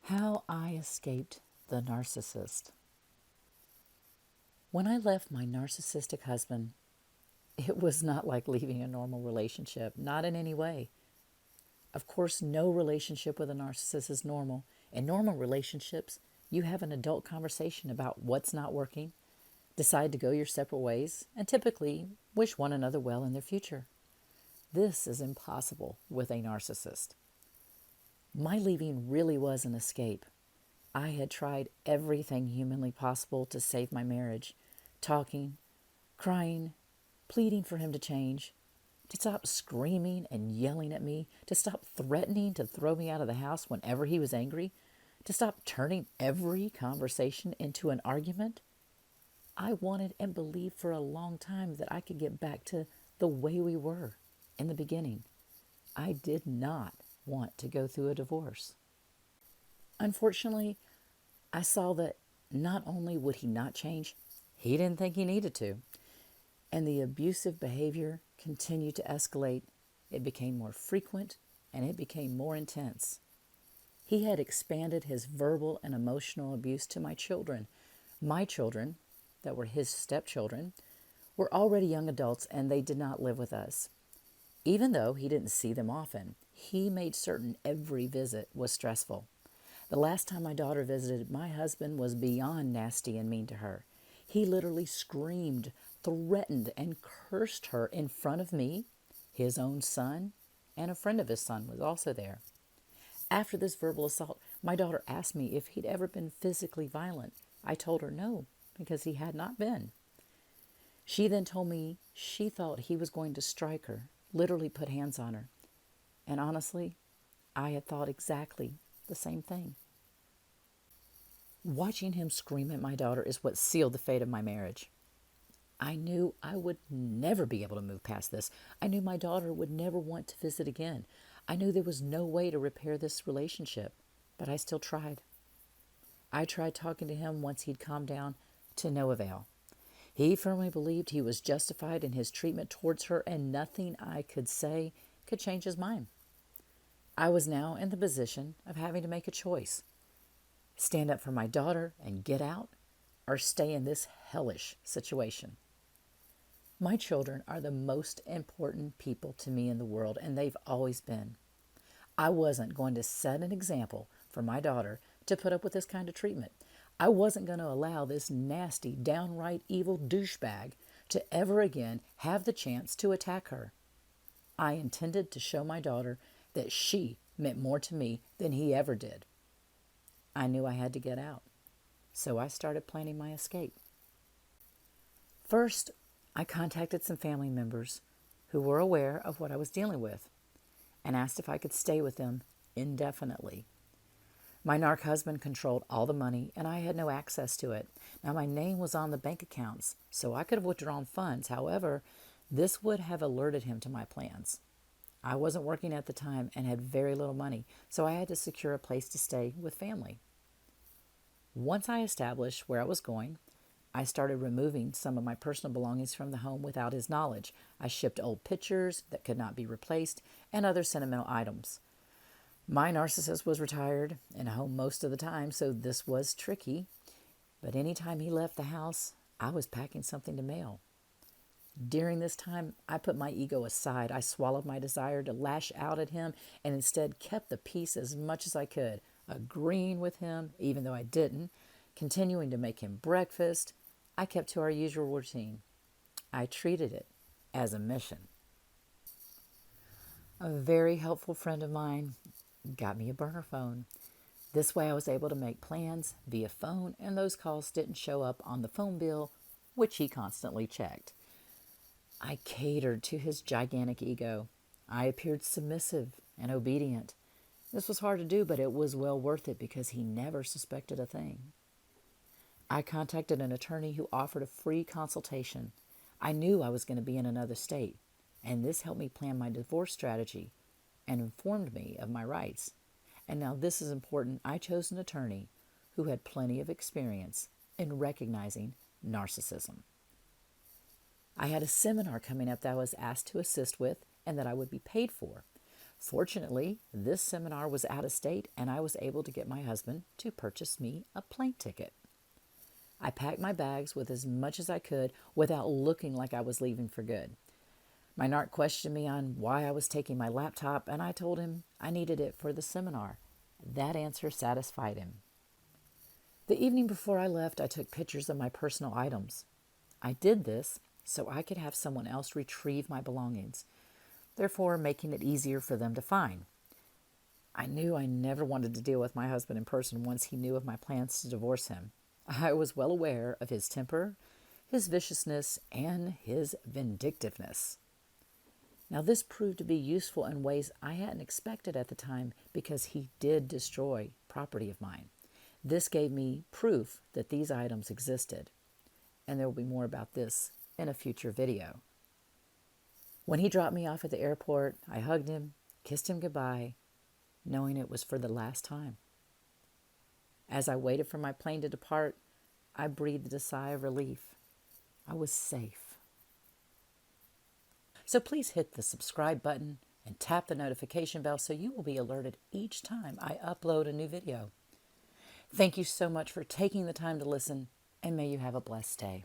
How I Escaped the Narcissist. When I left my narcissistic husband, it was not like leaving a normal relationship, not in any way. Of course, no relationship with a narcissist is normal. In normal relationships, you have an adult conversation about what's not working, decide to go your separate ways, and typically wish one another well in their future. This is impossible with a narcissist. My leaving really was an escape. I had tried everything humanly possible to save my marriage, talking, crying, pleading for him to change, to stop screaming and yelling at me, to stop threatening to throw me out of the house whenever he was angry, to stop turning every conversation into an argument. I wanted and believed for a long time that I could get back to the way we were in the beginning. I did not want to go through a divorce. Unfortunately, I saw that not only would he not change, he didn't think he needed to. And the abusive behavior continued to escalate. It became more frequent and it became more intense. He had expanded his verbal and emotional abuse to my children. My children, that were his stepchildren, were already young adults and they did not live with us. Even though he didn't see them often, he made certain every visit was stressful. The last time my daughter visited, my husband was beyond nasty and mean to her. He literally screamed, threatened, and cursed her in front of me, his own son, and a friend of his son was also there. After this verbal assault, my daughter asked me if he'd ever been physically violent. I told her no, because he had not been. She then told me she thought he was going to strike her, literally put hands on her. And honestly, I had thought exactly the same thing. Watching him scream at my daughter is what sealed the fate of my marriage. I knew I would never be able to move past this. I knew my daughter would never want to visit again. I knew there was no way to repair this relationship, but I still tried. I tried talking to him once he'd calmed down, to no avail. He firmly believed he was justified in his treatment towards her, and nothing I could say could change his mind. I was now in the position of having to make a choice: stand up for my daughter and get out, or stay in this hellish situation. My children are the most important people to me in the world, and they've always been. I wasn't going to set an example for my daughter to put up with this kind of treatment. I wasn't going to allow this nasty, downright evil douchebag to ever again have the chance to attack her. I intended to show my daughter that she meant more to me than he ever did. I knew I had to get out, so I started planning my escape. First, I contacted some family members who were aware of what I was dealing with and asked if I could stay with them indefinitely. My narc husband controlled all the money and I had no access to it. Now, my name was on the bank accounts, so I could have withdrawn funds. However, this would have alerted him to my plans. I wasn't working at the time and had very little money, so I had to secure a place to stay with family. Once I established where I was going, I started removing some of my personal belongings from the home without his knowledge. I shipped old pictures that could not be replaced and other sentimental items. My narcissist was retired and home most of the time, so this was tricky. But anytime he left the house, I was packing something to mail. During this time, I put my ego aside. I swallowed my desire to lash out at him and instead kept the peace as much as I could, agreeing with him, even though I didn't, continuing to make him breakfast. I kept to our usual routine. I treated it as a mission. A very helpful friend of mine got me a burner phone. This way I was able to make plans via phone, and those calls didn't show up on the phone bill, which he constantly checked. I catered to his gigantic ego. I appeared submissive and obedient. This was hard to do, but it was well worth it because he never suspected a thing. I contacted an attorney who offered a free consultation. I knew I was going to be in another state, and this helped me plan my divorce strategy and informed me of my rights. And now this is important. I chose an attorney who had plenty of experience in recognizing narcissism. I had a seminar coming up that I was asked to assist with and that I would be paid for. Fortunately, this seminar was out of state and I was able to get my husband to purchase me a plane ticket. I packed my bags with as much as I could without looking like I was leaving for good. My narc questioned me on why I was taking my laptop, and I told him I needed it for the seminar. That answer satisfied him. The evening before I left, I took pictures of my personal items. I did this so I could have someone else retrieve my belongings, therefore making it easier for them to find. I knew I never wanted to deal with my husband in person once he knew of my plans to divorce him. I was well aware of his temper, his viciousness, and his vindictiveness. Now, this proved to be useful in ways I hadn't expected at the time because he did destroy property of mine. This gave me proof that these items existed, and there will be more about this in a future video. When he dropped me off at the airport, I hugged him, kissed him goodbye, knowing it was for the last time. As I waited for my plane to depart, I breathed a sigh of relief. I was safe. So please hit the subscribe button and tap the notification bell so you will be alerted each time I upload a new video. Thank you so much for taking the time to listen, and may you have a blessed day.